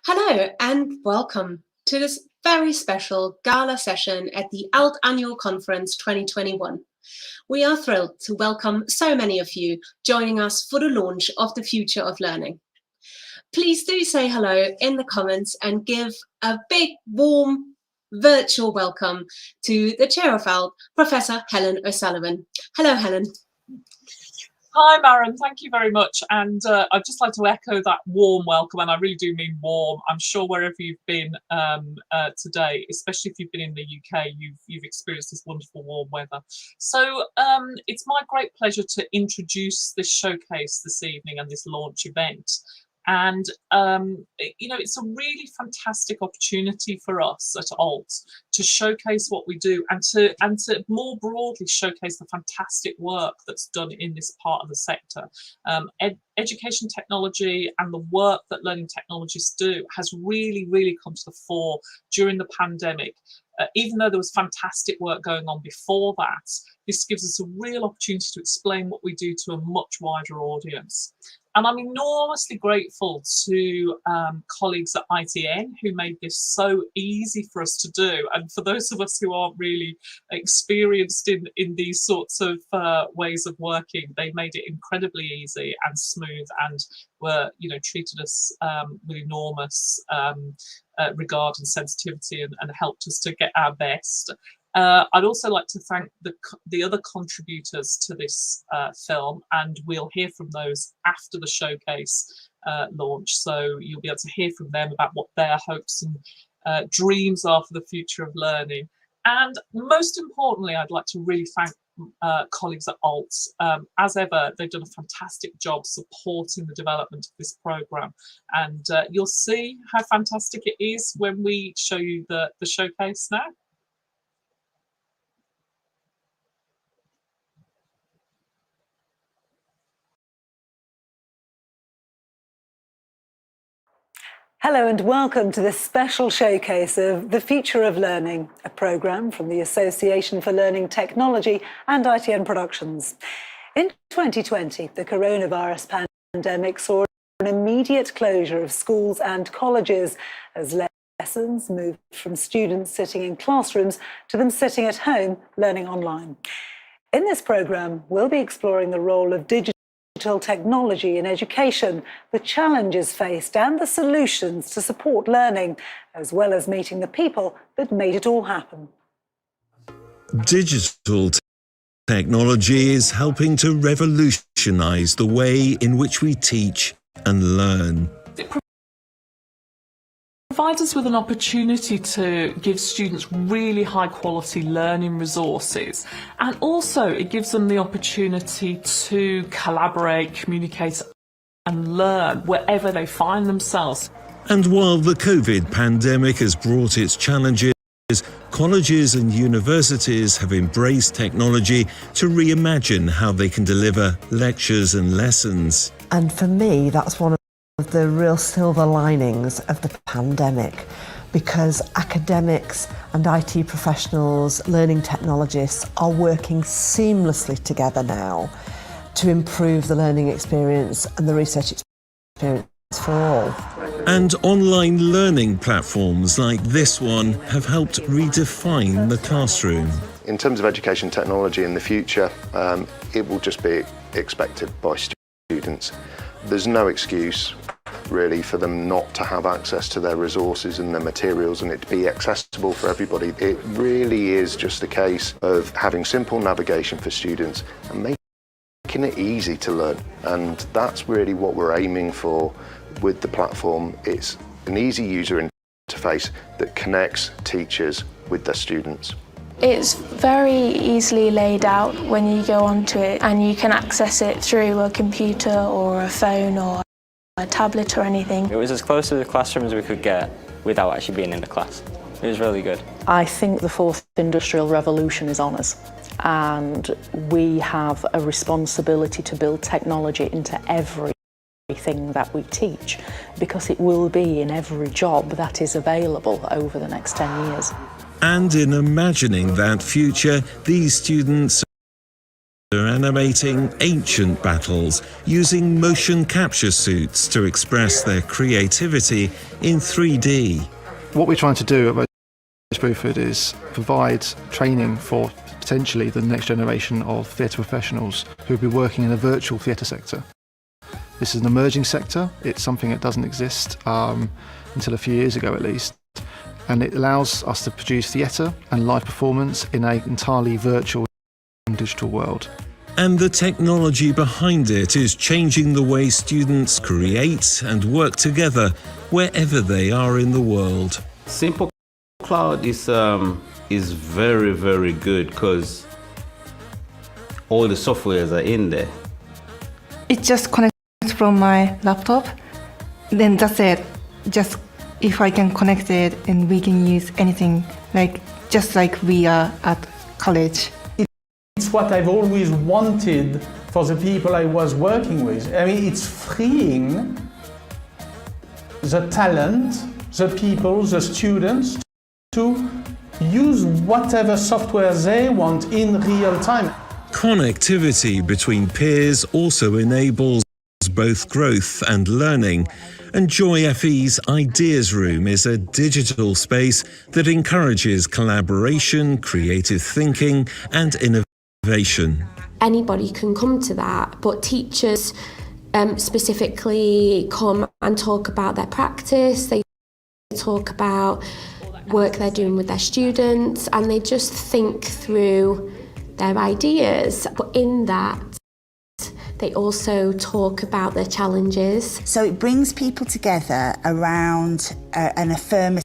Hello and welcome to this very special Gala session at the ALT Annual Conference 2021. We are thrilled to welcome so many of you joining us for the launch of the Future of Learning. Please do say hello in the comments and give a big, warm, virtual welcome to the Chair of ALT, Professor Helen O'Sullivan. Hello, Helen. Hi, Maren. Thank you very much. And I'd just like to echo that warm welcome, and I really do mean warm. I'm sure wherever you've been today, especially if you've been in the UK, you've experienced this wonderful warm weather. So it's my great pleasure to introduce this showcase this evening and this launch event. And, you know, it's a really fantastic opportunity for us at ALT to showcase what we do and to more broadly showcase the fantastic work that's done in this part of the sector. Education technology and the work that learning technologists do has really come to the fore during the pandemic. Even though there was fantastic work going on before that, this gives us a real opportunity to explain what we do to a much wider audience. And I'm enormously grateful to colleagues at ITN who made this so easy for us to do. And for those of us who aren't really experienced in these sorts of ways of working, they made it incredibly easy and smooth and were, you know, treated us with enormous regard and sensitivity and helped us to get our best. I'd also like to thank the other contributors to this film, and we'll hear from those after the showcase launch. So you'll be able to hear from them about what their hopes and dreams are for the future of learning. And most importantly, I'd like to really thank colleagues at ALT. As ever, they've done a fantastic job supporting the development of this programme. And you'll see how fantastic it is when we show you the showcase now. Hello and welcome to this special showcase of The Future of Learning, a programme from the Association for Learning Technology and ITN Productions. In 2020, the coronavirus pandemic saw an immediate closure of schools and colleges as lessons moved from students sitting in classrooms to them sitting at home learning online. In this programme, we'll be exploring the role of digital technology in education, the challenges faced and the solutions to support learning, as well as meeting the people that made it all happen. Digital technology is helping to revolutionise the way in which we teach and learn. It provides us with an opportunity to give students really high quality learning resources, and also it gives them the opportunity to collaborate, communicate and learn wherever they find themselves. And while the COVID pandemic has brought its challenges, colleges and universities have embraced technology to reimagine how they can deliver lectures and lessons. And for me, that's one of the real silver linings of the pandemic, because academics and IT professionals, learning technologists are working seamlessly together now to improve the learning experience and the research experience for all. And online learning platforms like this one have helped redefine the classroom. In terms of education technology in the future, it will just be expected by students. There's no excuse really for them not to have access to their resources and their materials and it to be accessible for everybody. It really is just a case of having simple navigation for students and making it easy to learn. And that's really what we're aiming for with the platform. It's an easy user interface that connects teachers with their students. It's very easily laid out when you go onto it, and you can access it through a computer or a phone or a tablet or anything. It was as close to the classroom as we could get without actually being in the class. It was really good. I think the fourth industrial revolution is on us, and we have a responsibility to build technology into everything that we teach, because it will be in every job that is available over the next 10 years. And in imagining that future, these students animating ancient battles using motion capture suits to express their creativity in 3D. What we're trying to do at Bruford is provide training for potentially the next generation of theatre professionals who will be working in a virtual theatre sector. This is an emerging sector. It's something that doesn't exist until a few years ago at least, and it allows us to produce theatre and live performance in an entirely virtual and digital world. And the technology behind it is changing the way students create and work together wherever they are in the world. Simple Cloud is very, very good because all the softwares are in there. It just connects from my laptop, then that's it. Just if I can connect it and we can use anything, just like we are at college. It's what I've always wanted for the people I was working with. I mean, it's freeing the talent, the people, the students to use whatever software they want in real time. Connectivity between peers also enables both growth and learning, and Joy FE's Ideas Room is a digital space that encourages collaboration, creative thinking and innovation. Anybody can come to that, but teachers specifically come and talk about their practice, they talk about work they're doing with their students, and they just think through their ideas. But in that, they also talk about their challenges. So it brings people together around an affirmative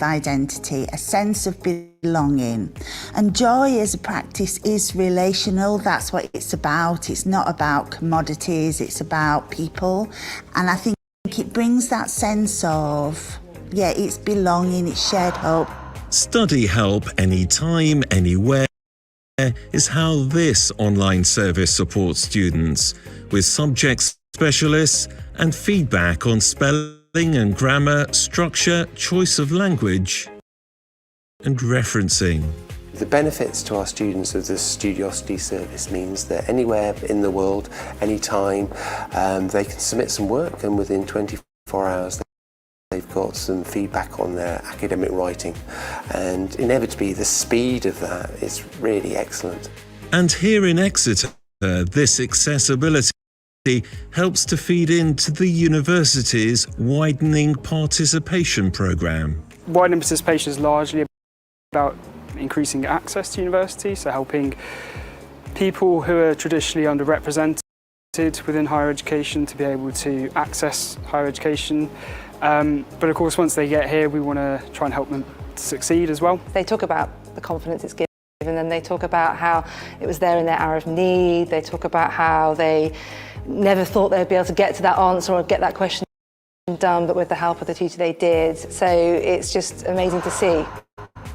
identity, a sense of belonging. And joy as a practice is relational. That's what it's about. It's not about commodities, it's about people. And I think it brings that sense of, it's belonging, it's shared hope. Study help anytime, anywhere is how this online service supports students, with subject specialists and feedback on spelling and grammar, structure, choice of language, and referencing. The benefits to our students of the Studiosity service means that anywhere in the world, anytime, they can submit some work, and within 24 hours they've got some feedback on their academic writing, and inevitably the speed of that is really excellent. And here in Exeter, this accessibility helps to feed into the university's widening participation programme. Widening participation is largely about increasing access to university, so helping people who are traditionally underrepresented within higher education to be able to access higher education. But of course, once they get here, we want to try and help them to succeed as well. They talk about the confidence it's given, and they talk about how it was there in their hour of need. They talk about how they never thought they'd be able to get to that answer or get that question done, but with the help of the tutor they did. So it's just amazing to see.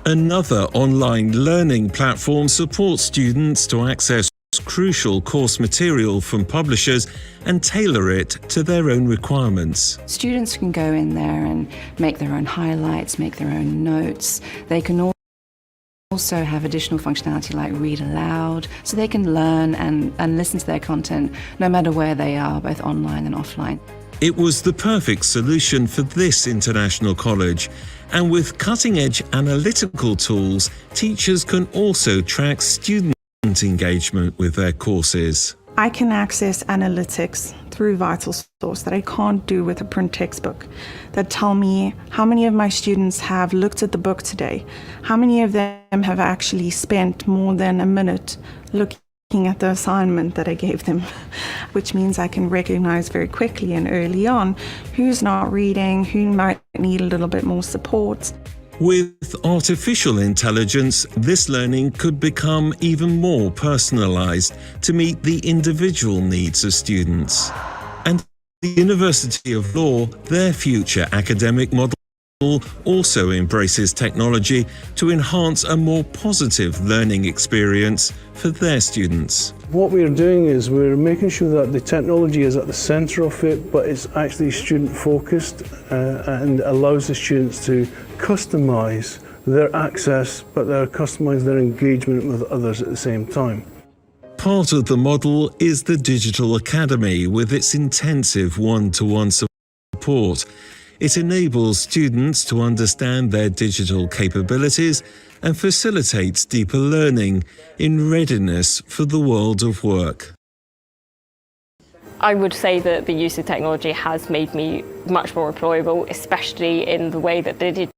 Another online learning platform supports students to access crucial course material from publishers and tailor it to their own requirements. Students can go in there and make their own highlights, make their own notes. They can also have additional functionality like read aloud, so they can learn and listen to their content no matter where they are, both online and offline. It was the perfect solution for this international college, and with cutting-edge analytical tools, teachers can also track student engagement with their courses. I can access analytics through VitalSource that I can't do with a print textbook, that tell me how many of my students have looked at the book today, how many of them have actually spent more than a minute looking at the assignment that I gave them, which means I can recognize very quickly and early on who's not reading, who might need a little bit more support. With artificial intelligence, this learning could become even more personalised to meet the individual needs of students. And the University of Law, their future academic model, also embraces technology to enhance a more positive learning experience for their students. What we're doing is we're making sure that the technology is at the centre of it, but it's actually student focused and allows the students to customise their access, but they're customise their engagement with others at the same time. Part of the model is the Digital Academy with its intensive one-to-one support. It enables students to understand their digital capabilities and facilitates deeper learning in readiness for the world of work. I would say that the use of technology has made me much more employable, especially in the way that the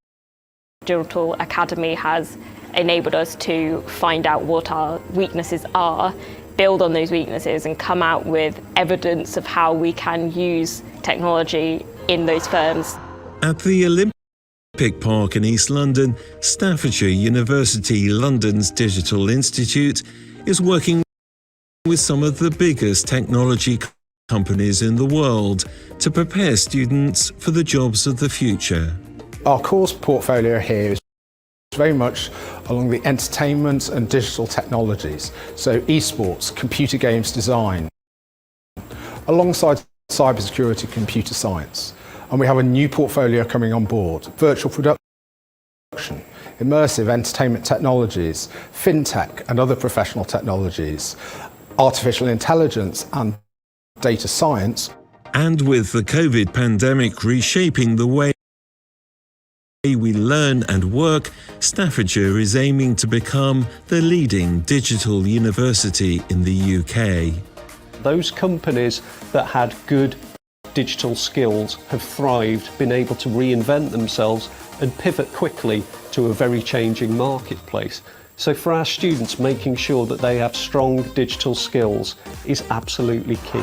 Digital Academy has enabled us to find out what our weaknesses are, build on those weaknesses and come out with evidence of how we can use technology in those firms. At the Olympic Park in East London, Staffordshire University London's Digital Institute is working with some of the biggest technology companies in the world to prepare students for the jobs of the future. Our course portfolio here is very much along the entertainment and digital technologies, so esports, computer games design, alongside cybersecurity, computer science. And we have a new portfolio coming on board: virtual production, immersive entertainment technologies, fintech and other professional technologies, artificial intelligence and data science. And with the COVID pandemic reshaping the way we learn and work, Staffordshire is aiming to become the leading digital university in the UK. Those companies that had good digital skills have thrived, been able to reinvent themselves and pivot quickly to a very changing marketplace. So for our students, making sure that they have strong digital skills is absolutely key.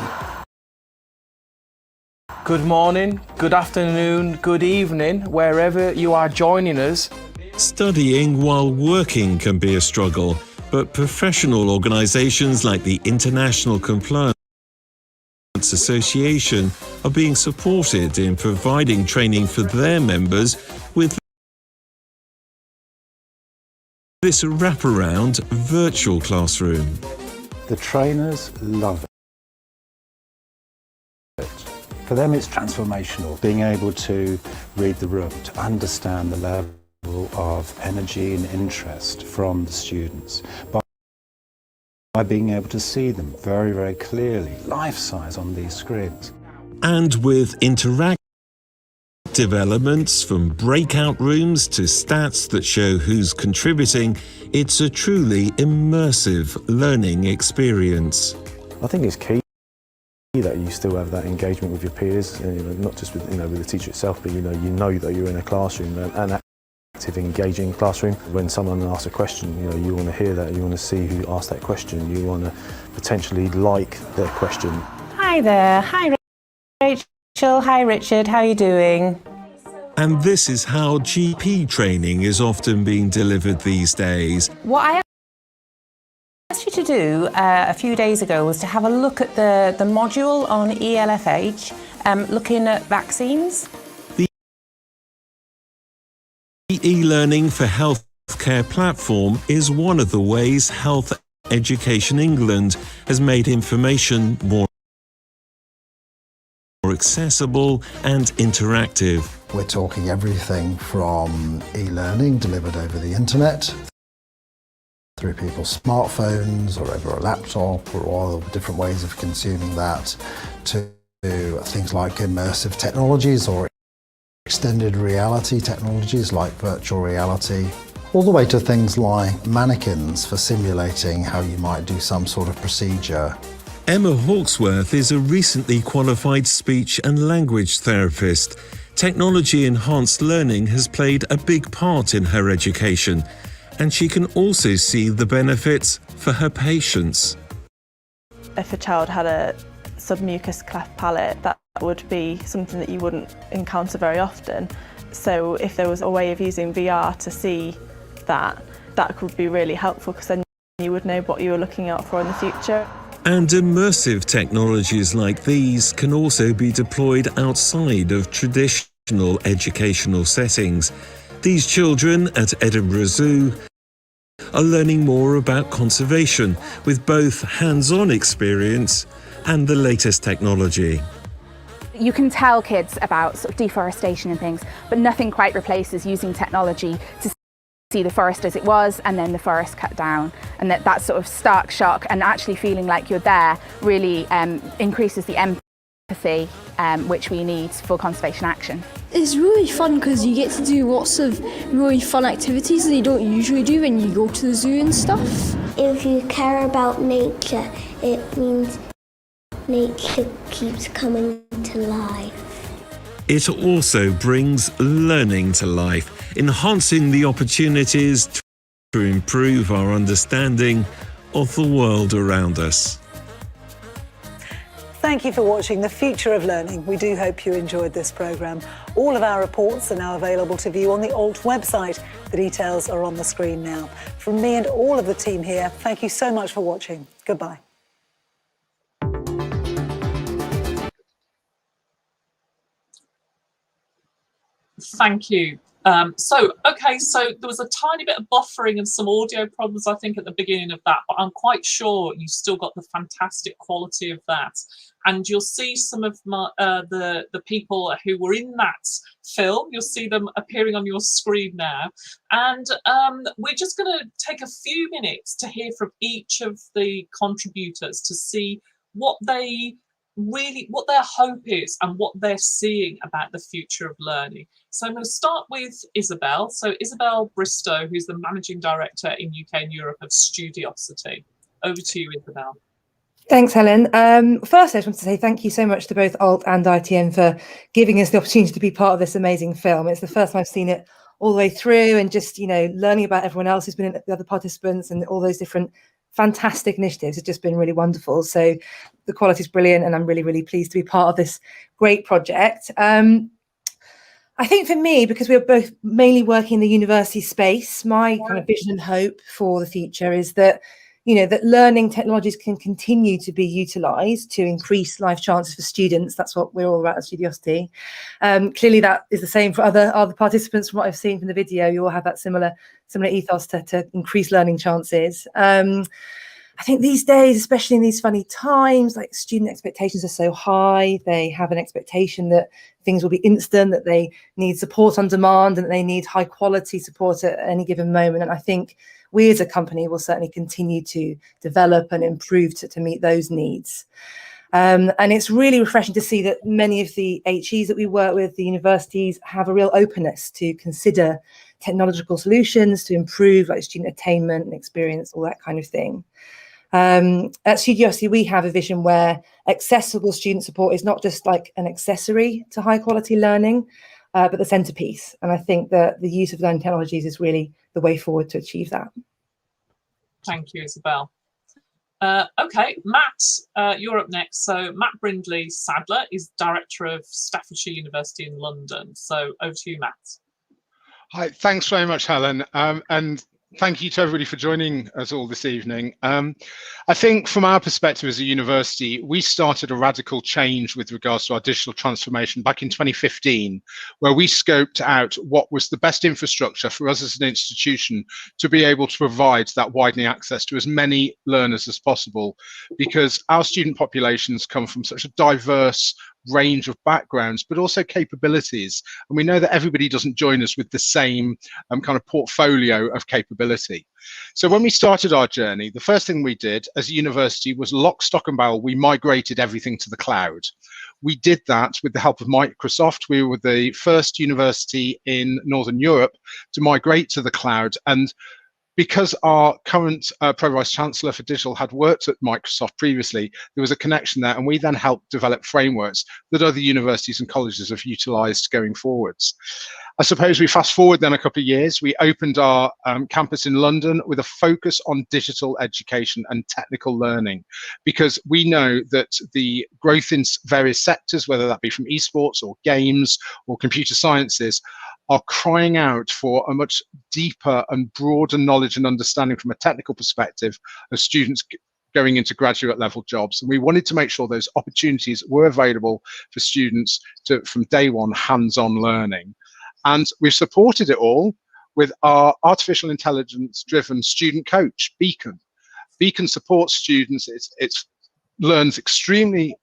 Good morning, good afternoon, good evening, wherever you are joining us. Studying while working can be a struggle, but professional organisations like the International Compliance Association are being supported in providing training for their members with this wraparound virtual classroom. The trainers love it. For them it's transformational, being able to read the room, to understand the level of energy and interest from the students. By being able to see them very, very clearly, life-size on these screens. And with interactive elements from breakout rooms to stats that show who's contributing, it's a truly immersive learning experience. I think it's key that you still have that engagement with your peers, not just with, with the teacher itself, but you know that you're in a classroom and active, engaging classroom. When someone asks a question, you want to hear that, you want to see who asked that question, you want to potentially like their question. Hi there, hi Rachel, hi Richard, how are you doing? And this is how GP training is often being delivered these days. What I asked you to do a few days ago was to have a look at the module on ELFH, looking at vaccines. The e-learning for healthcare platform is one of the ways Health Education England has made information more accessible and interactive. We're talking everything from e-learning delivered over the internet, through people's smartphones or over a laptop, or all the different ways of consuming that, to things like immersive technologies or extended reality technologies like virtual reality, all the way to things like mannequins for simulating how you might do some sort of procedure. Emma Hawksworth is a recently qualified speech and language therapist. Technology-enhanced learning has played a big part in her education, and she can also see the benefits for her patients. If a child had a submucous cleft palate, that would be something that you wouldn't encounter very often. So if there was a way of using VR to see that could be really helpful, because then you would know what you were looking out for in the future. And immersive technologies like these can also be deployed outside of traditional educational settings. These children at Edinburgh Zoo are learning more about conservation with both hands-on experience and the latest technology. You can tell kids about sort of deforestation and things, but nothing quite replaces using technology to see the forest as it was and then the forest cut down, and that sort of stark shock and actually feeling like you're there really increases the empathy which we need for conservation action. It's really fun because you get to do lots of really fun activities that you don't usually do when you go to the zoo and stuff. If you care about nature, it means nature keeps coming to life. It also brings learning to life, enhancing the opportunities to improve our understanding of the world around us. Thank you for watching The Future of Learning. We do hope you enjoyed this programme. All of our reports are now available to view on the ALT website. The details are on the screen now. From me and all of the team here, thank you so much for watching. Goodbye. Thank you. So there was a tiny bit of buffering and some audio problems, I think, at the beginning of that, but I'm quite sure you still got the fantastic quality of that. And you'll see some of my, the people who were in that film. You'll see them appearing on your screen now. And we're just going to take a few minutes to hear from each of the contributors to see what their hope is and what they're seeing about the future of learning. So I'm going to start with Isabel. So Isabel Bristow, who's the Managing Director in UK and Europe of Studiosity. Over to you, Isabel. Thanks, Helen. First, I just want to say thank you so much to both ALT and ITN for giving us the opportunity to be part of this amazing film. It's the first time I've seen it all the way through, and just, you know, learning about everyone else who's been in, the other participants, and all those different fantastic initiatives has just been really wonderful. So the quality is brilliant, and I'm really, really pleased to be part of this great project. I think for me, because we're both mainly working in the university space, my kind of vision and hope for the future is that, you know, that learning technologies can continue to be utilised to increase life chances for students. That's what we're all about at Studiosity. Clearly, that is the same for other participants. From what I've seen from the video, you all have that similar ethos to increase learning chances. I think these days, especially in these funny times, like student expectations are so high. They have an expectation that things will be instant, that they need support on demand, and that they need high quality support at any given moment. And I think we as a company will certainly continue to develop and improve to meet those needs. And it's really refreshing to see that many of the HEs that we work with, the universities, have a real openness to consider technological solutions to improve like student attainment and experience, all that kind of thing. At Studiosity, we have a vision where accessible student support is not just like an accessory to high quality learning, but the centerpiece. And I think that the use of learning technologies is really the way forward to achieve that. Thank you, Isabel. Okay, Matt, you're up next. So Matt Brindley Sadler is Director of Staffordshire University in London. So over to you, Matt. Hi, thanks very much, Helen. And thank you to everybody for joining us all this evening. I think from our perspective as a university, we started a radical change with regards to our digital transformation back in 2015, where we scoped out what was the best infrastructure for us as an institution to be able to provide that widening access to as many learners as possible, because our student populations come from such a diverse range of backgrounds, but also capabilities. And we know that everybody doesn't join us with the same kind of portfolio of capability. So when we started our journey, the first thing we did as a university was lock, stock and barrel. We migrated everything to the cloud. We did that with the help of Microsoft. We were the first university in Northern Europe to migrate to the cloud. And because our current Pro-Vice Chancellor for Digital had worked at Microsoft previously, there was a connection there, and we then helped develop frameworks that other universities and colleges have utilised going forwards. I suppose we fast forward then a couple of years, we opened our campus in London with a focus on digital education and technical learning, because we know that the growth in various sectors, whether that be from esports or games or computer sciences, are crying out for a much deeper and broader knowledge and understanding from a technical perspective of students going into graduate level jobs. And we wanted to make sure those opportunities were available for students to, from day one, hands-on learning. And we've supported it all with our artificial intelligence driven student coach, Beacon. Beacon supports students, it learns extremely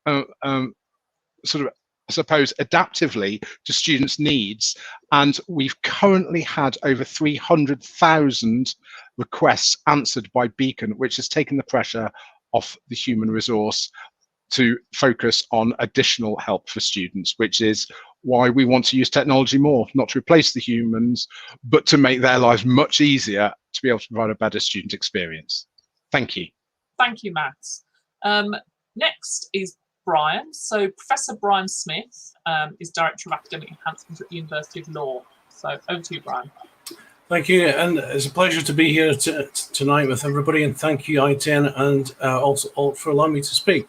sort of suppose, adaptively to students' needs. And we've currently had over 300,000 requests answered by Beacon, which has taken the pressure off the human resource to focus on additional help for students, which is why we want to use technology more, not to replace the humans, but to make their lives much easier to be able to provide a better student experience. Thank you. Thank you, Matt. Next is Brian. So Professor Brian Smith is Director of Academic Enhancement at the University of Law. So over to you, Brian. Thank you, and it's a pleasure to be here tonight with everybody, and thank you, ITN, and also Alt for allowing me to speak.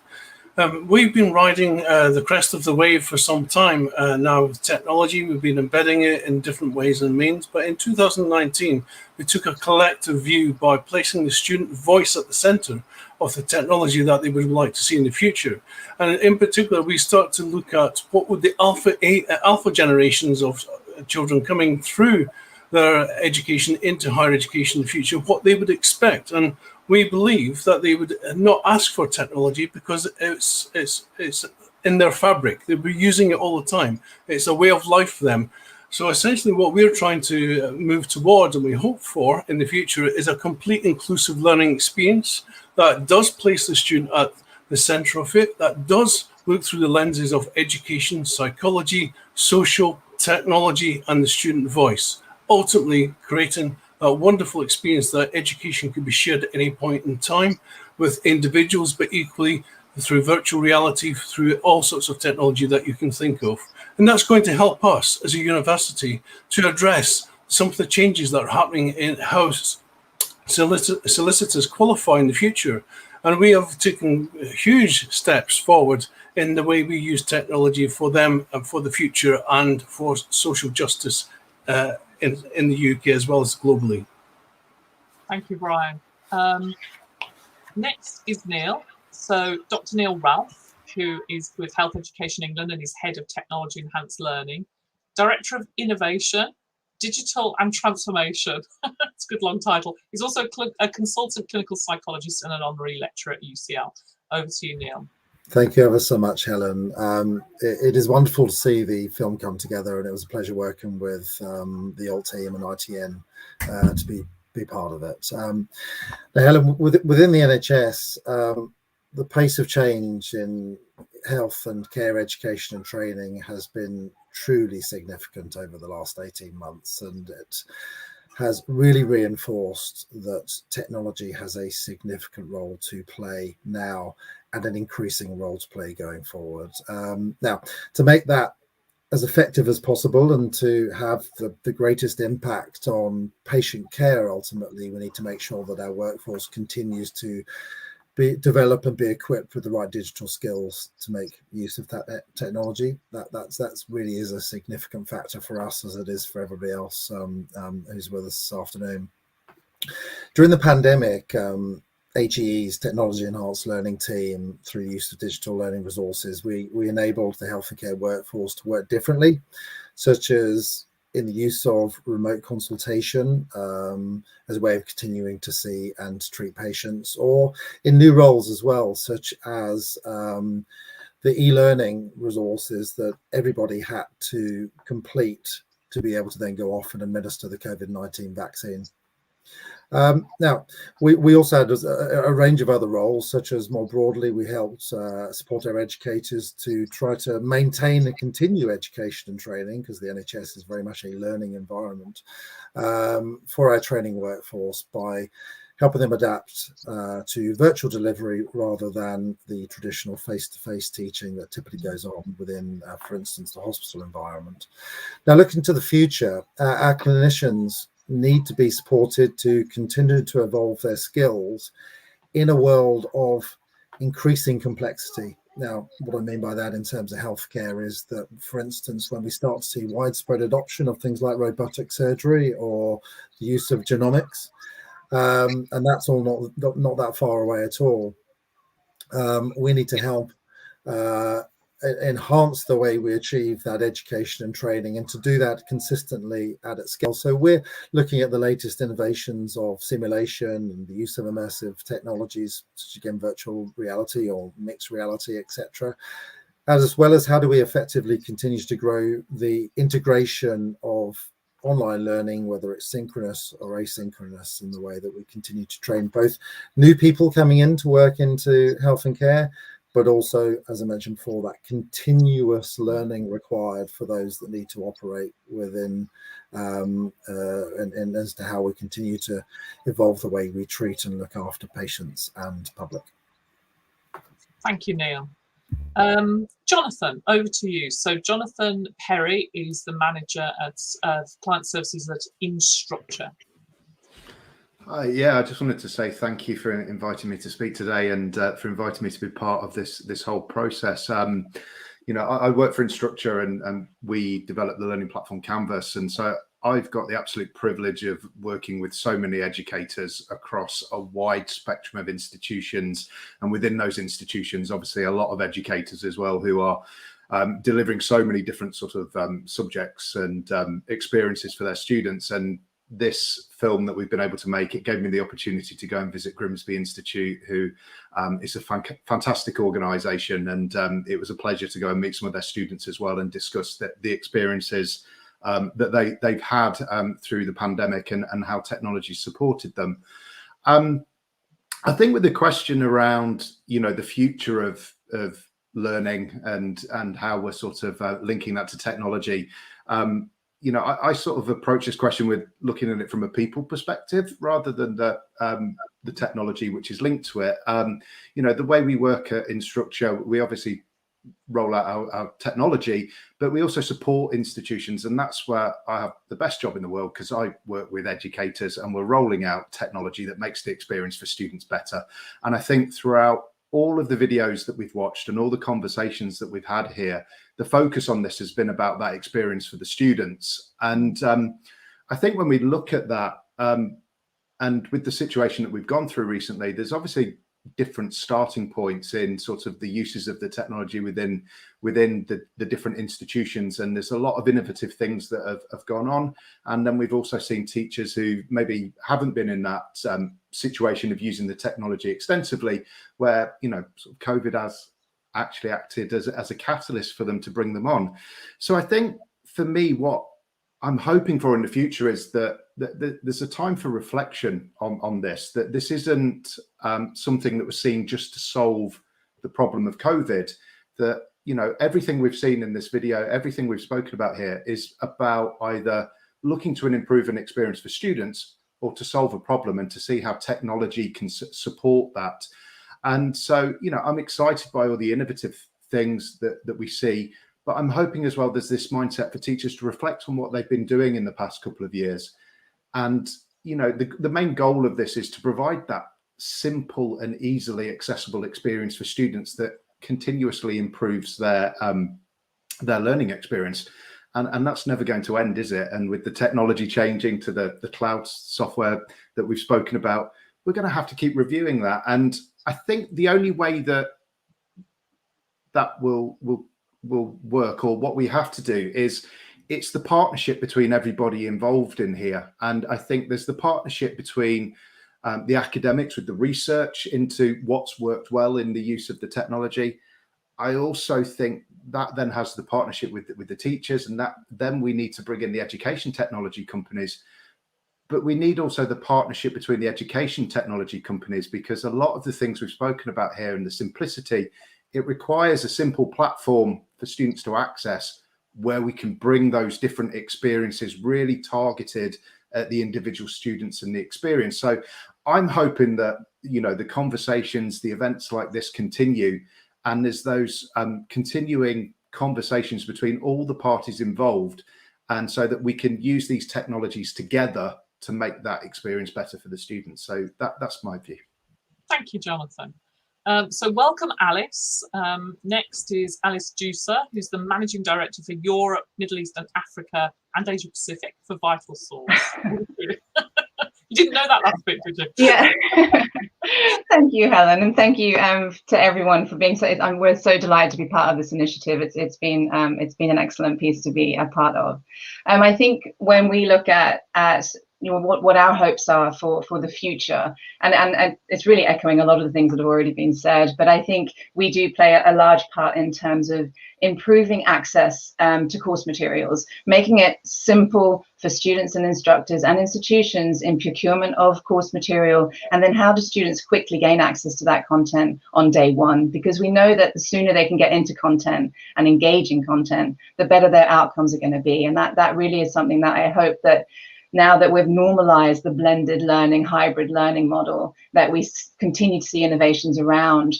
We've been riding the crest of the wave for some time now with technology. We've been embedding it in different ways and means, but in 2019, we took a collective view by placing the student voice at the center of the technology that they would like to see in the future. And in particular, we start to look at what would the alpha generations of children coming through their education into higher education in the future, what they would expect. And we believe that they would not ask for technology because it's in their fabric. They'll be using it all the time. It's a way of life for them. So essentially what we're trying to move towards, and we hope for in the future, is a complete inclusive learning experience that does place the student at the center of it, that does look through the lenses of education, psychology, social, technology, and the student voice, ultimately creating a wonderful experience that education could be shared at any point in time with individuals, but equally through virtual reality, through all sorts of technology that you can think of. And that's going to help us as a university to address some of the changes that are happening in how solicitors qualify in the future. And we have taken huge steps forward in the way we use technology for them and for the future and for social justice in the UK as well as globally. Thank you, Brian. Next is Neil. So Dr. Neil Ralph, who is with Health Education England and is Head of Technology Enhanced Learning, Director of Innovation, Digital and Transformation. It's a good long title. He's also a consultant clinical psychologist and an honorary lecturer at UCL. Over to you, Neil. Thank you ever so much, Helen. It is wonderful to see the film come together, and it was a pleasure working with the Alt team and ITN to be part of it. Now, Helen, within the NHS, the pace of change in health and care education and training has been truly significant over the last 18 months, and it has really reinforced that technology has a significant role to play now and an increasing role to play going forward. Now, to make that as effective as possible and to have the greatest impact on patient care, ultimately, we need to make sure that our workforce continues to develop and be equipped with the right digital skills to make use of that technology. That's really is a significant factor for us, as it is for everybody else who's with us this afternoon. During the pandemic, HEE's Technology Enhanced Learning team, through the use of digital learning resources, we enabled the health and care workforce to work differently, such as in the use of remote consultation as a way of continuing to see and treat patients, or in new roles as well, such as the e-learning resources that everybody had to complete to be able to then go off and administer the COVID-19 vaccine. Now, we also had a range of other roles, such as more broadly, we helped support our educators to try to maintain and continue education and training, because the NHS is very much a learning environment for our training workforce, by helping them adapt to virtual delivery rather than the traditional face-to-face teaching that typically goes on within, for instance, the hospital environment. Now, looking to the future, our clinicians need to be supported to continue to evolve their skills in a world of increasing complexity. Now, what I mean by that in terms of healthcare is that, for instance, when we start to see widespread adoption of things like robotic surgery or the use of genomics, and that's all not that far away at all, we need to help enhance the way we achieve that education and training, and to do that consistently at its scale. So we're looking at the latest innovations of simulation and the use of immersive technologies, such as, again, virtual reality or mixed reality, etc., as well as how do we effectively continue to grow the integration of online learning, whether it's synchronous or asynchronous, in the way that we continue to train both new people coming in to work into health and care, but also, as I mentioned before, that continuous learning required for those that need to operate within, and as to how we continue to evolve the way we treat and look after patients and public. Thank you, Neil. Jonathan, over to you. So Jonathan Perry is the manager at client services at Instructure. Yeah, I just wanted to say thank you for inviting me to speak today, and for inviting me to be part of this whole process. You know, I work for Instructure, and we develop the learning platform Canvas, and so I've got the absolute privilege of working with so many educators across a wide spectrum of institutions, and within those institutions, obviously a lot of educators as well, who are delivering so many different sort of subjects and experiences for their students. And this film that we've been able to make, it gave me the opportunity to go and visit Grimsby Institute, who is a fantastic organisation, and it was a pleasure to go and meet some of their students as well and discuss the experiences that they've had through the pandemic, and how technology supported them. I think with the question around, you know, the future of learning and how we're sort of linking that to technology, you know, I sort of approach this question with looking at it from a people perspective rather than the technology which is linked to it. You know, the way we work at Instructure, we obviously roll out our technology, but we also support institutions, and that's where I have the best job in the world, because I work with educators and we're rolling out technology that makes the experience for students better. And I think throughout all of the videos that we've watched and all the conversations that we've had here, the focus on this has been about that experience for the students. And I think when we look at that, and with the situation that we've gone through recently, there's obviously different starting points in sort of the uses of the technology within the different institutions, and there's a lot of innovative things that have gone on. And then we've also seen teachers who maybe haven't been in that situation of using the technology extensively, where, you know, sort of COVID has actually acted as a catalyst for them to bring them on. So I think for me, what I'm hoping for in the future is that there's a time for reflection on this, that this isn't something that was seen just to solve the problem of COVID, that, you know, everything we've seen in this video, everything we've spoken about here is about either looking to improve an experience for students or to solve a problem, and to see how technology can support that. And so, you know, I'm excited by all the innovative things that we see, but I'm hoping as well there's this mindset for teachers to reflect on what they've been doing in the past couple of years. And, you know, the main goal of this is to provide that simple and easily accessible experience for students that continuously improves their learning experience. And that's never going to end, is it? And with the technology changing to the cloud software that we've spoken about, we're going to have to keep reviewing that. And I think the only way that will work, or what we have to do, is it's the partnership between everybody involved in here. And I think there's the partnership between the academics with the research into what's worked well in the use of the technology. I also think that then has the partnership with the teachers, and that then we need to bring in the education technology companies. But we need also the partnership between the education technology companies, because a lot of the things we've spoken about here and the simplicity, it requires a simple platform for students to access, where we can bring those different experiences really targeted at the individual students and the experience. So I'm hoping that, you know, the conversations, the events like this continue, and there's those continuing conversations between all the parties involved, and so that we can use these technologies together to make that experience better for the students. So that's my view. Thank you, Jonathan. So welcome, Alice. Next is Alice Juicer, who's the Managing Director for Europe, Middle East and Africa and Asia Pacific for Vital Source. You didn't know that last bit, did you? Yeah. Thank you, Helen, and thank you to everyone for being so. We're so delighted to be part of this initiative. It's been an excellent piece to be a part of. I think when we look at what our hopes are for the future. And it's really echoing a lot of the things that have already been said, but I think we do play a large part in terms of improving access to course materials, making it simple for students and instructors and institutions in procurement of course material, and then how do students quickly gain access to that content on day one, because we know that the sooner they can get into content and engage in content, the better their outcomes are going to be. And that really is something that I hope that now that we've normalized the blended learning, hybrid learning model, that we continue to see innovations around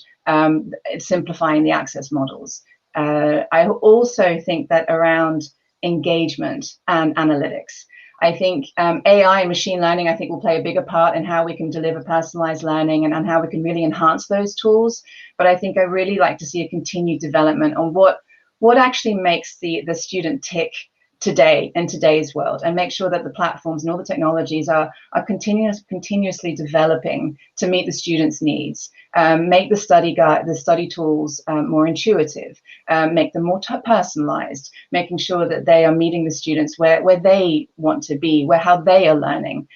simplifying the access models. I also think that around engagement and analytics, I think AI and machine learning, I think, will play a bigger part in how we can deliver personalized learning and how we can really enhance those tools. But I think I really like to see a continued development on what actually makes the student tick today in today's world, and make sure that the platforms and all the technologies are continuously developing to meet the students' needs, make the study guide, the study tools more intuitive, make them more personalized, making sure that they are meeting the students where they want to be, how they are learning.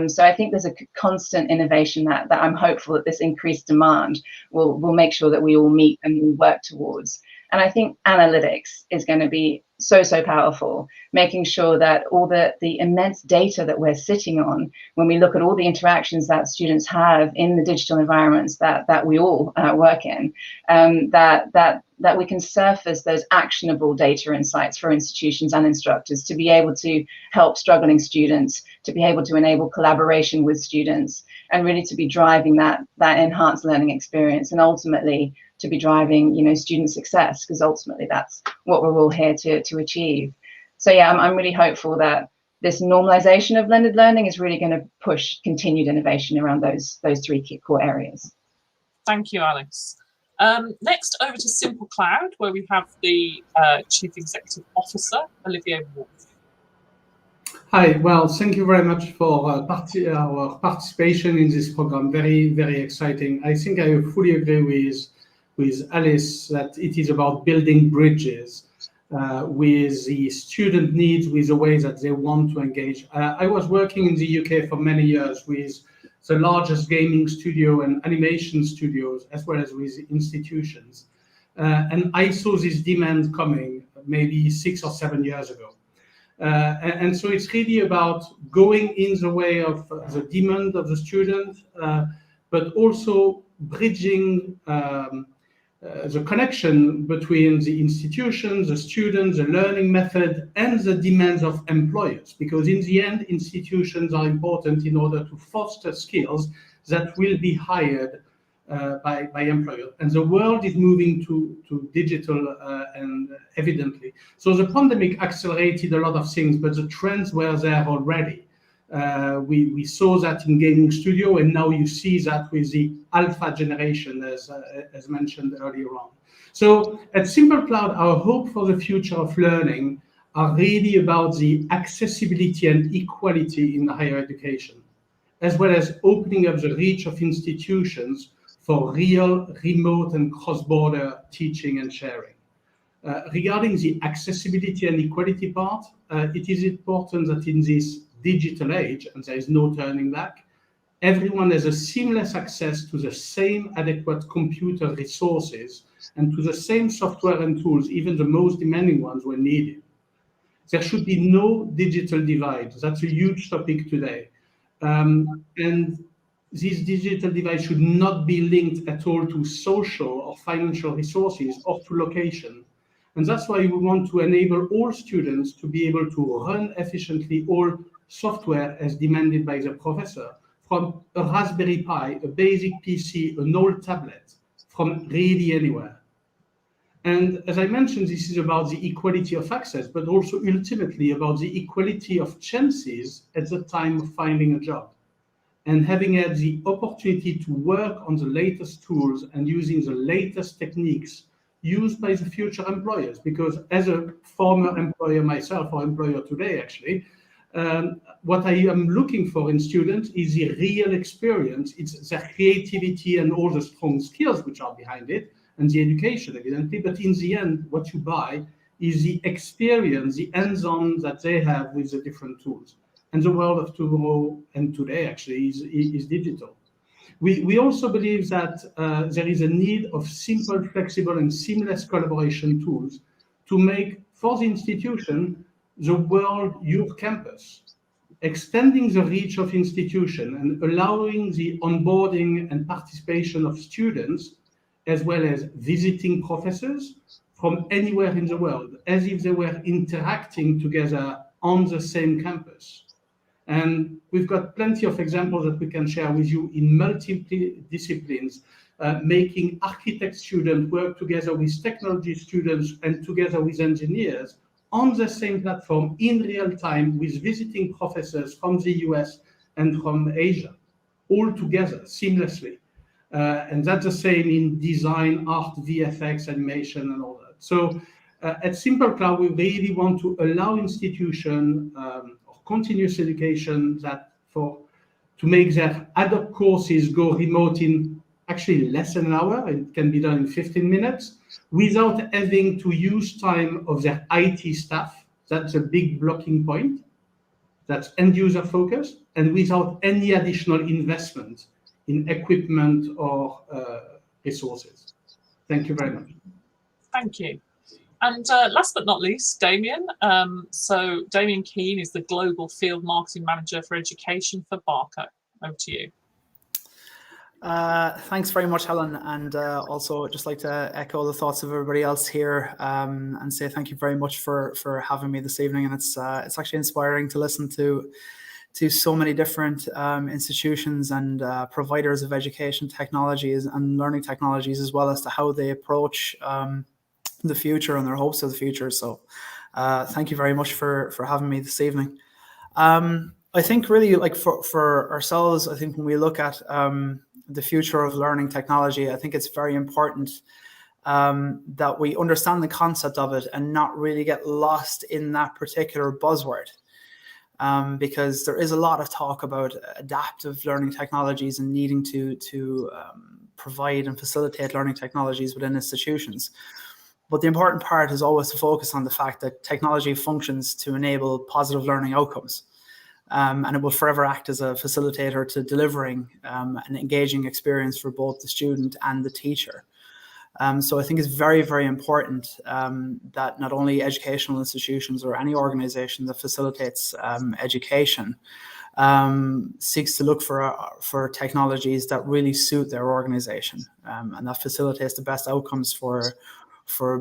So I think there's a constant innovation that I'm hopeful that this increased demand will make sure that we all meet and we work towards. And I think analytics is going to be so powerful, making sure that all the immense data that we're sitting on, when we look at all the interactions that students have in the digital environments that we all work in, that we can surface those actionable data insights for institutions and instructors to be able to help struggling students, to be able to enable collaboration with students, and really to be driving that enhanced learning experience, and ultimately to be driving, student success, because ultimately that's what we're all here to achieve. So yeah, I'm really hopeful that this normalization of blended learning is really going to push continued innovation around those three key core areas. Thank you, Alex. Next, over to Simple Cloud, where we have the Chief Executive Officer, Olivier. Hi, well, thank you very much for our participation in this program. Very, very exciting. I think I fully agree with Alice that it is about building bridges with the student needs, with the way that they want to engage. I was working in the UK for many years with the largest gaming studio and animation studios, as well as with institutions. And I saw this demand coming maybe 6 or 7 years ago. And so it's really about going in the way of the demand of the student, but also bridging the connection between the institutions, the students, the learning method, and the demands of employers. Because in the end, institutions are important in order to foster skills that will be hired by employers. And the world is moving to digital and evidently. So the pandemic accelerated a lot of things, but the trends were there already. We saw that in gaming studio, and now you see that with the alpha generation, as mentioned earlier on. So at Simple Cloud, our hope for the future of learning are really about the accessibility and equality in higher education, as well as opening up the reach of institutions for real, remote, and cross-border teaching and sharing. Regarding the accessibility and equality part, it is important that in this digital age, and there is no turning back, everyone has a seamless access to the same adequate computer resources and to the same software and tools, even the most demanding ones when needed. There should be no digital divide. That's a huge topic today. And this digital divide should not be linked at all to social or financial resources or to location. And that's why we want to enable all students to be able to run efficiently all software as demanded by the professor, from a Raspberry Pi, a basic PC, an old tablet, from really anywhere. And as I mentioned, this is about the equality of access, but also ultimately about the equality of chances at the time of finding a job. And having had the opportunity to work on the latest tools and using the latest techniques used by the future employers, because as a former employer myself, or employer today actually, what I am looking for in students is the real experience. It's their creativity and all the strong skills which are behind it, and the education, evidently. But in the end, what you buy is the experience, the hands-on that they have with the different tools. And the world of tomorrow and today actually is digital. We also believe that there is a need of simple, flexible, and seamless collaboration tools to make, for the institution, the world your campus, extending the reach of institution and allowing the onboarding and participation of students, as well as visiting professors from anywhere in the world, as if they were interacting together on the same campus. And we've got plenty of examples that we can share with you in multiple disciplines, making architect students work together with technology students and together with engineers on the same platform in real time with visiting professors from the US and from Asia, all together seamlessly. And that's the same in design, art, VFX, animation, and all that. So at Simple Cloud, we really want to allow institutions continuous education to make their ad hoc courses go remote in actually less than an hour. It can be done in 15 minutes without having to use time of their IT staff. That's a big blocking point. That's end user focused and without any additional investment in equipment or resources. Thank you very much. Thank you. And last but not least, Damien. So Damien Keane is the Global Field Marketing Manager for Education for Barco. Over to you. Thanks very much, Helen. And also just like to echo the thoughts of everybody else here and say thank you very much for having me this evening. And it's actually inspiring to listen to so many different institutions and providers of education technologies and learning technologies, as well as to how they approach the future and their hopes of the future. So thank you very much for having me this evening. I think really like for ourselves, I think when we look at the future of learning technology, I think it's very important that we understand the concept of it and not really get lost in that particular buzzword. Because there is a lot of talk about adaptive learning technologies and needing to provide and facilitate learning technologies within institutions. But the important part is always to focus on the fact that technology functions to enable positive learning outcomes. And it will forever act as a facilitator to delivering an engaging experience for both the student and the teacher. So I think it's very, very important that not only educational institutions or any organization that facilitates education seeks to look for technologies that really suit their organization and that facilitates the best outcomes for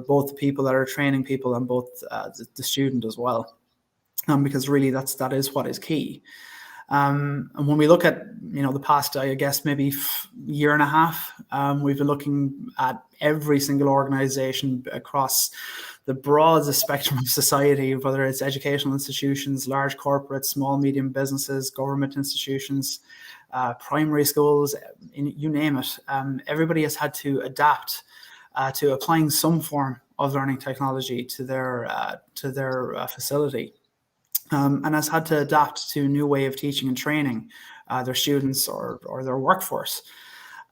both the people that are training people and both the student as well, because really that is what is key. And when we look at the past, I guess maybe year and a half, we've been looking at every single organization across the broadest spectrum of society, whether it's educational institutions, large corporates, small, medium businesses, government institutions, primary schools, you name it. Everybody has had to adapt to applying some form of learning technology to their facility, and has had to adapt to a new way of teaching and training their students or their workforce.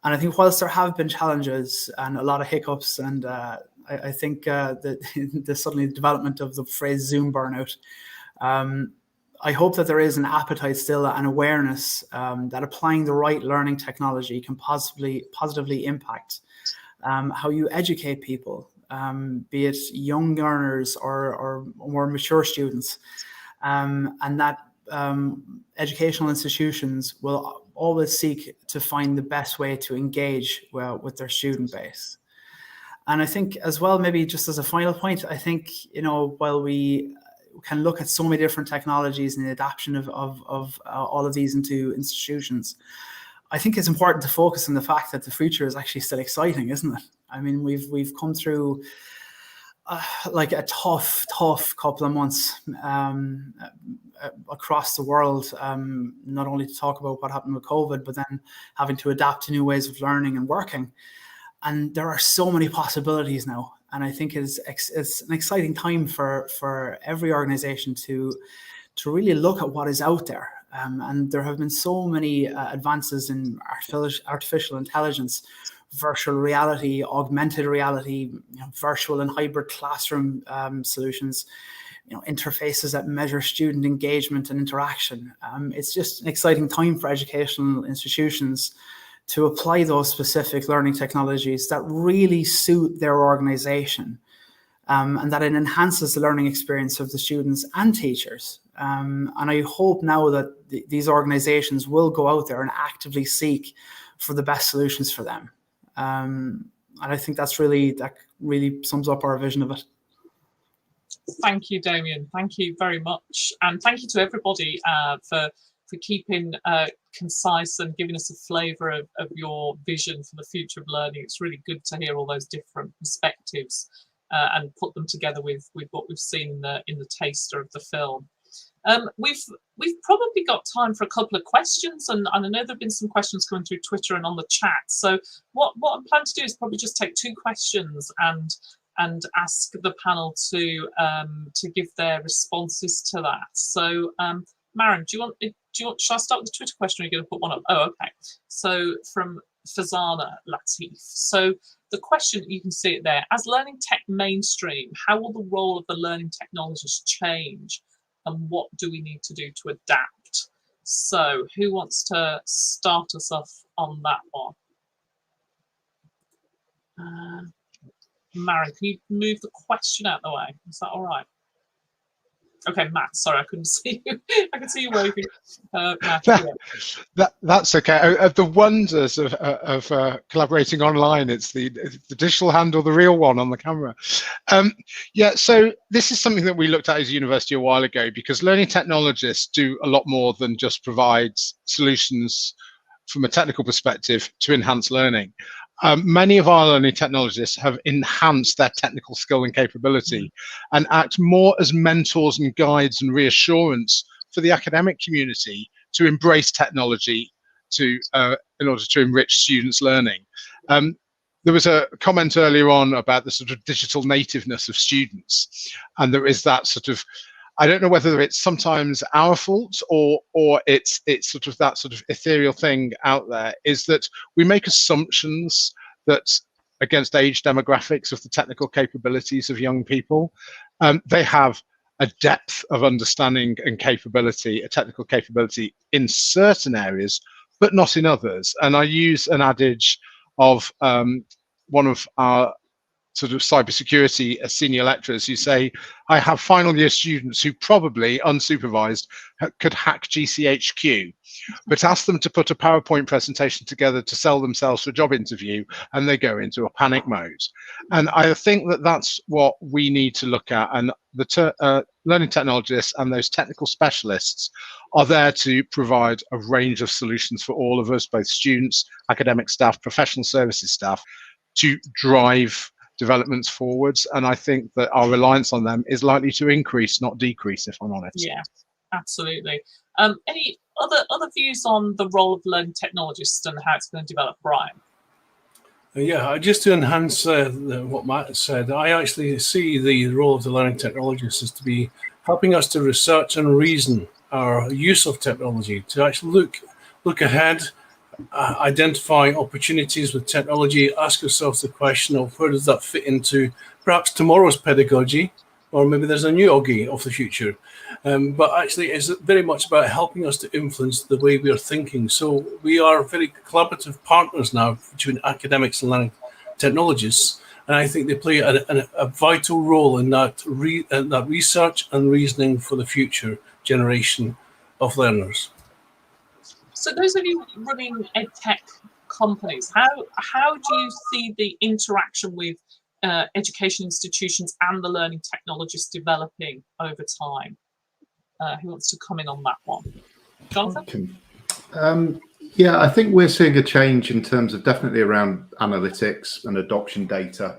And I think whilst there have been challenges and a lot of hiccups, and I think the suddenly development of the phrase Zoom burnout, I hope that there is an appetite still and awareness that applying the right learning technology can positively impact how you educate people, be it young learners or more mature students, and that educational institutions will always seek to find the best way to engage with their student base. And I think as well, maybe just as a final point, I think, while we can look at so many different technologies and the adoption of all of these into institutions, I think it's important to focus on the fact that the future is actually still exciting, isn't it? I mean, we've come through like a tough couple of months across the world, not only to talk about what happened with COVID, but then having to adapt to new ways of learning and working. And there are so many possibilities now. And I think it's an exciting time for every organization to really look at what is out there. And there have been so many advances in artificial intelligence, virtual reality, augmented reality, virtual and hybrid classroom solutions, interfaces that measure student engagement and interaction. It's just an exciting time for educational institutions to apply those specific learning technologies that really suit their organization, and that it enhances the learning experience of the students and teachers. And I hope now that these organizations will go out there and actively seek for the best solutions for them. And I think that really sums up our vision of it. Thank you, Damien. Thank you very much. And thank you to everybody for keeping concise and giving us a flavour of your vision for the future of learning. It's really good to hear all those different perspectives and put them together with what we've seen in the taster of the film. We've probably got time for a couple of questions, and I know there have been some questions coming through Twitter and on the chat. So what I'm planning to do is probably just take 2 questions and ask the panel to give their responses to that. So, Maren, should I start with the Twitter question, or are you going to put one up? Oh, okay. So from Fazana Latif. So the question, you can see it there. As learning tech mainstream, how will the role of the learning technologists change, and what do we need to do to adapt? So who wants to start us off on that one? Maren, can you move the question out of the way? Is that all right? Okay, Matt, sorry, I couldn't see you. I could see you waving. Matt, yeah. That's okay. Of the wonders of collaborating online, it's the digital hand or the real one on the camera. Yeah, so this is something that we looked at as a university a while ago, because learning technologists do a lot more than just provide solutions from a technical perspective to enhance learning. Many of our learning technologists have enhanced their technical skill and capability and act more as mentors and guides and reassurance for the academic community to embrace technology in order to enrich students' learning. There was a comment earlier on about the sort of digital nativeness of students, and there is that sort of, I don't know whether it's sometimes our fault or it's sort of that sort of ethereal thing out there, is that we make assumptions that against age demographics of the technical capabilities of young people. They have a depth of understanding and capability, a technical capability in certain areas, but not in others. And I use an adage of one of our sort of cybersecurity senior lecturers who say, I have final year students who probably unsupervised could hack GCHQ, but ask them to put a PowerPoint presentation together to sell themselves for a job interview and they go into a panic mode. And I think that that's what we need to look at, and the learning technologists and those technical specialists are there to provide a range of solutions for all of us, both students, academic staff, professional services staff, to drive developments forwards. And I think that our reliance on them is likely to increase, not decrease, if I'm honest. Yeah, absolutely. Any other views on the role of learning technologists and how it's going to develop, Brian? Yeah, just to enhance what Matt said, I actually see the role of the learning technologists as to be helping us to research and reason our use of technology, to actually look ahead, identify opportunities with technology, ask yourself the question of where does that fit into perhaps tomorrow's pedagogy, or maybe there's a new Augie of the future. But actually it's very much about helping us to influence the way we are thinking. So we are very collaborative partners now between academics and learning technologists, and I think they play a vital role in that research and reasoning for the future generation of learners. So those of you running edtech companies, how do you see the interaction with education institutions and the learning technologists developing over time? Who wants to comment on that one? Jonathan? Yeah, I think we're seeing a change in terms of definitely around analytics and adoption data,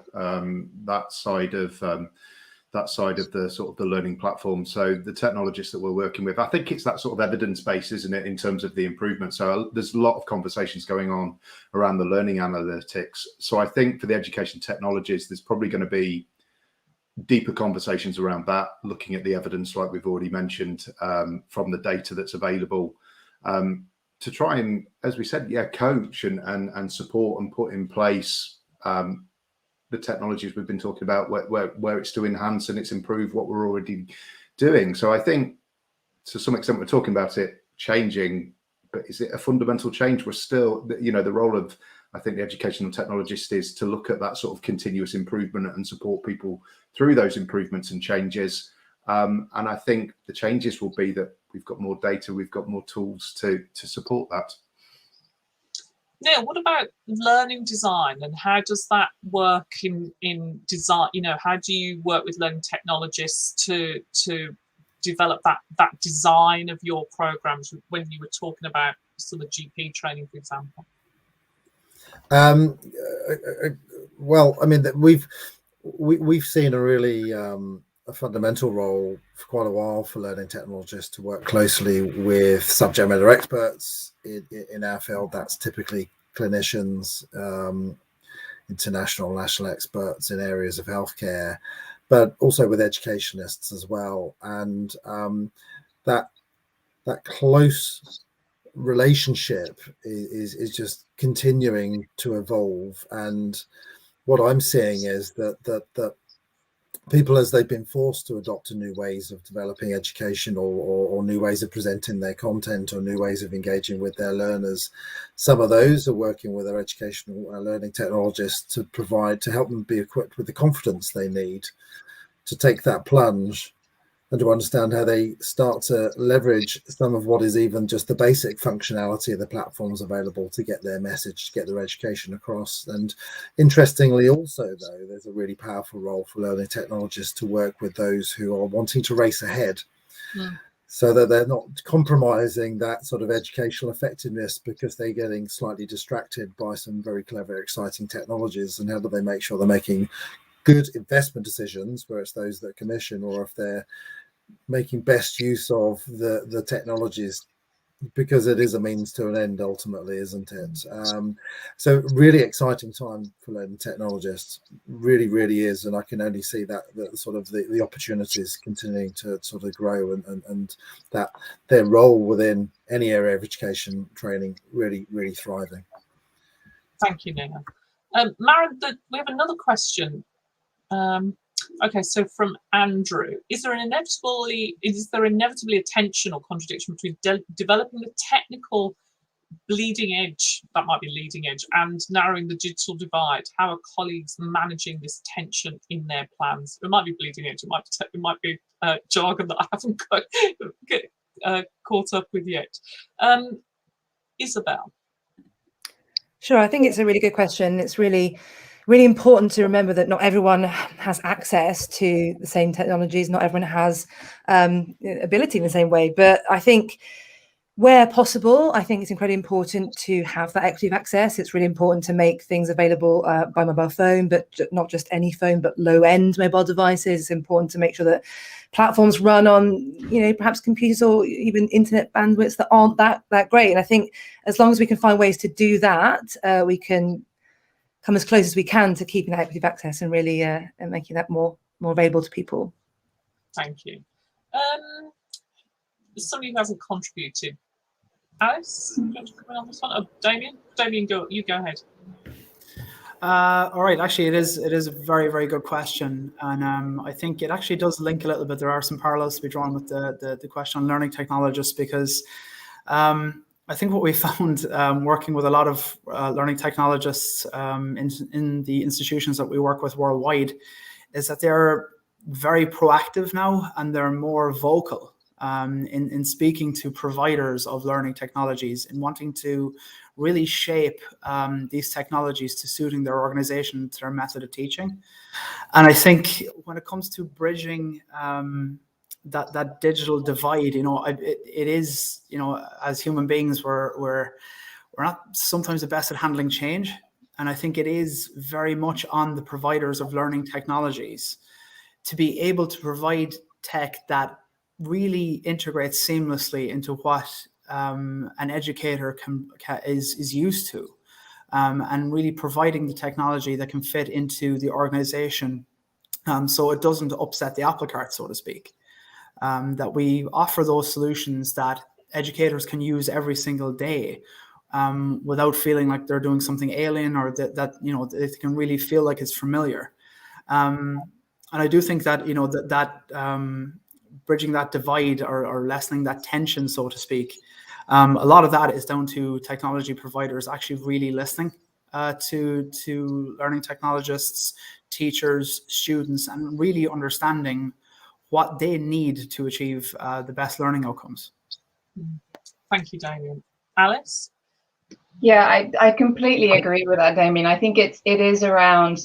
that side of the sort of the learning platform. So the technologists that we're working with, I think it's that sort of evidence base, isn't it, in terms of the improvement. So there's a lot of conversations going on around the learning analytics. So I think for the education technologists, there's probably going to be deeper conversations around that, looking at the evidence, like we've already mentioned, from the data that's available, to try and, as we said, coach and support and put in place the technologies we've been talking about, where it's to enhance and it's improve what we're already doing. So I think to some extent we're talking about it changing, but is it a fundamental change? We're still, you know, the role of, I think, the educational technologist is to look at that sort of continuous improvement and support people through those improvements and changes. And I think the changes will be that we've got more data, we've got more tools to support that. Neil, what about learning design, and how does that work in design? You know, how do you work with learning technologists to develop that design of your programs when you were talking about sort of GP training, for example? Well, I mean, we've seen a really a fundamental role for quite a while for learning technologists to work closely with subject matter experts in our field. That's typically clinicians, international, national experts in areas of healthcare, but also with educationists as well. And that close relationship is just continuing to evolve. And what I'm seeing is that people, as they've been forced to adopt new ways of developing education or new ways of presenting their content or new ways of engaging with their learners, some of those are working with our educational learning technologists to help them be equipped with the confidence they need to take that plunge and to understand how they start to leverage some of what is even just the basic functionality of the platforms available to get their message, to get their education across. And interestingly also, though, there's a really powerful role for learning technologists to work with those who are wanting to race ahead, so that they're not compromising that sort of educational effectiveness because they're getting slightly distracted by some very clever, exciting technologies. And how do they make sure they're making good investment decisions, where it's those that commission, or if they're making best use of the technologies, because it is a means to an end ultimately, isn't it? So really exciting time for learning technologists, really is. And I can only see that sort of the opportunities continuing to sort of grow, and that their role within any area of education training really thriving. Thank you, Neil. Maren, we have another question. Okay, so from Andrew, is there inevitably a tension or contradiction between developing the technical bleeding edge, that might be leading edge, and narrowing the digital divide? How are colleagues managing this tension in their plans? It might be bleeding edge, it might be jargon that I haven't caught up with yet. Isabel. Sure, I think it's a really good question. It's really important to remember that not everyone has access to the same technologies. Not everyone has ability in the same way. But I think where possible, I think it's incredibly important to have that equity of access. It's really important to make things available by mobile phone, but not just any phone, but low-end mobile devices. It's important to make sure that platforms run on, perhaps computers or even internet bandwidths that aren't that great. And I think as long as we can find ways to do that, we can come as close as we can to keeping that equity of access and really and making that more available to people. Thank you. Somebody who hasn't contributed. Alice, do you want to come in on this one? Oh, Damien, you go ahead. All right, actually, it is a very good question, and I think it actually does link a little bit. There are some parallels to be drawn with the question on learning technologists, because I think what we found working with a lot of learning technologists in the institutions that we work with worldwide is that they're very proactive now, and they're more vocal in speaking to providers of learning technologies and wanting to really shape these technologies to suiting their organization, to their method of teaching. And I think when it comes to bridging that digital divide, it is, as human beings, we're not sometimes the best at handling change. And I think it is very much on the providers of learning technologies to be able to provide tech that really integrates seamlessly into what an educator is used to, and really providing the technology that can fit into the organization, so it doesn't upset the apple cart, so to speak. That we offer those solutions that educators can use every single day, without feeling like they're doing something alien, or that you know, they can really feel like it's familiar. And I do think that, you know, bridging that divide, or lessening that tension, so to speak, a lot of that is down to technology providers actually really listening to learning technologists, teachers, students, and really understanding what they need to achieve the best learning outcomes. Thank you, Damien. Alice? Yeah, I completely agree with that, Damien. I think it is on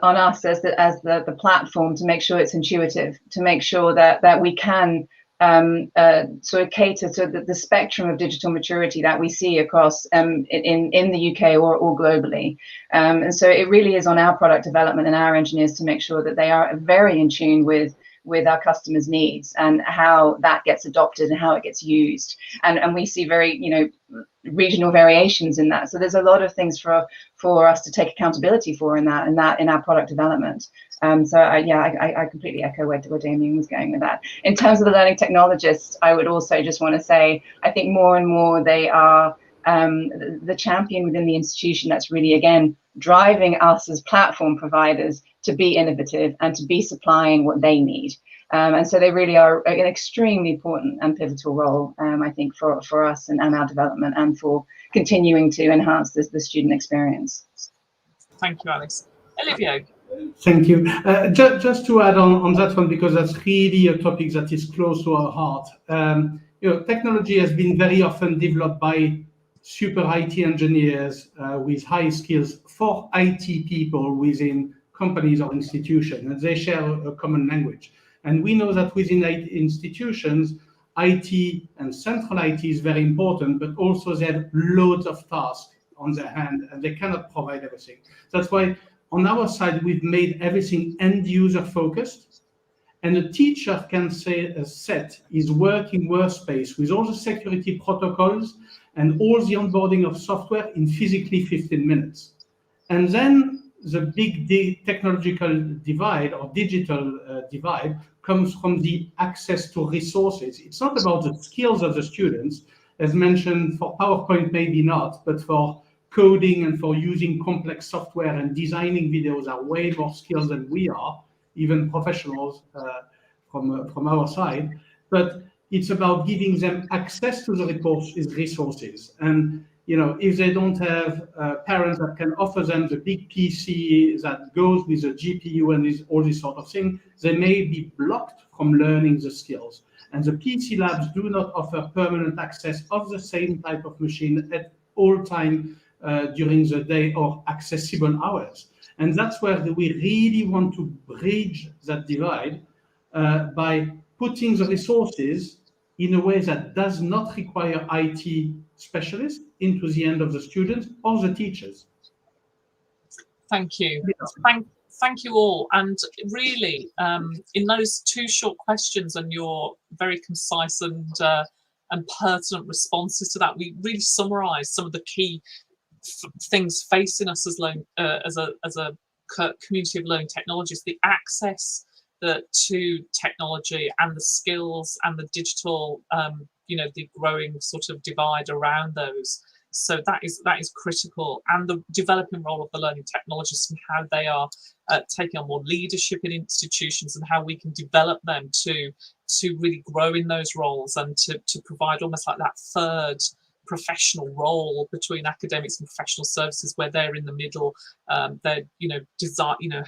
us as the platform to make sure it's intuitive, to make sure that we can sort of cater to the spectrum of digital maturity that we see across in the UK or globally. And so it really is on our product development and our engineers to make sure that they are very in tune with our customers' needs and how that gets adopted and how it gets used. And we see very, you know, regional variations in that. So there's a lot of things for us to take accountability for in our product development. I completely echo where Damien was going with that. In terms of the learning technologists, I would also just want to say, I think more and more they are the champion within the institution that's really, again, driving us as platform providers to be innovative and to be supplying what they need. And so they really are an extremely important and pivotal role, I think, for us and our development, and for continuing to enhance the student experience. Thank you, Alice. Olivier? Thank you. Just to add on that one, because that's really a topic that is close to our heart. You know, technology has been very often developed by super IT engineers with high skills for IT people within companies or institutions, and they share a common language. And we know that within institutions, IT and central IT is very important, but also they have loads of tasks on their hand and they cannot provide everything. That's why on our side, we've made everything end user focused, and a teacher can set his working workspace with all the security protocols and all the onboarding of software in physically 15 minutes. And then the big technological divide or digital divide comes from the access to resources. It's not about the skills of the students, as mentioned. For PowerPoint, maybe not, but for coding and for using complex software and designing videos are way more skilled than we are, even professionals from our side. But it's about giving them access to the resources. And you know, if they don't have parents that can offer them the big PC that goes with a GPU and all this sort of thing, they may be blocked from learning the skills. And the PC labs do not offer permanent access of the same type of machine at all time during the day or accessible hours. And that's where we really want to bridge that divide by putting the resources in a way that does not require IT specialists into the hand of the students or the teachers. Thank you. Thank you all. And really, in those two short questions and your very concise and pertinent responses to that, we really summarised some of the key things facing us as a community of learning technologists: the access to technology and the skills and the digital, the growing sort of divide around those. So that is critical, and the developing role of the learning technologists and how they are taking on more leadership in institutions, and how we can develop them to really grow in those roles and to provide almost like that third professional role between academics and professional services, where they're in the middle, they're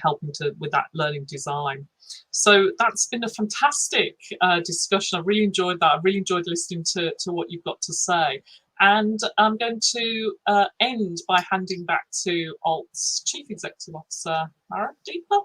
helping with that learning design. So that's been a fantastic discussion. I really enjoyed that. I really enjoyed listening to what you've got to say. And I'm going to end by handing back to ALT's Chief Executive Officer, Mara Deepa.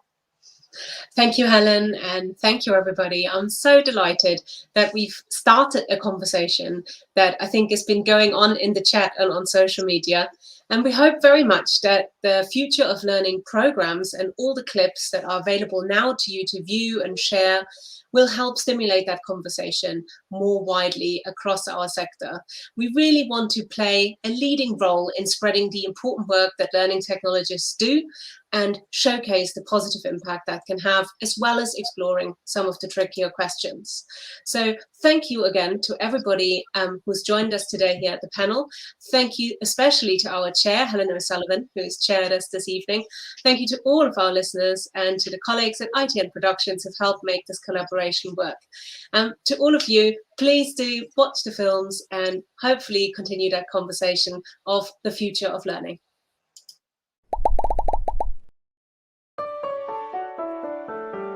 Thank you, Helen, and thank you, everybody. I'm so delighted that we've started a conversation that I think has been going on in the chat and on social media. And we hope very much that the Future of Learning programs and all the clips that are available now to you to view and share will help stimulate that conversation more widely across our sector. We really want to play a leading role in spreading the important work that learning technologists do and showcase the positive impact that can have, as well as exploring some of the trickier questions. So thank you again to everybody who's joined us today here at the panel. Thank you especially to our chair, Helen O'Sullivan, who's chaired us this evening. Thank you to all of our listeners and to the colleagues at ITN Productions who've helped make this collaboration work. To all of you, please do watch the films and hopefully continue that conversation of the future of learning.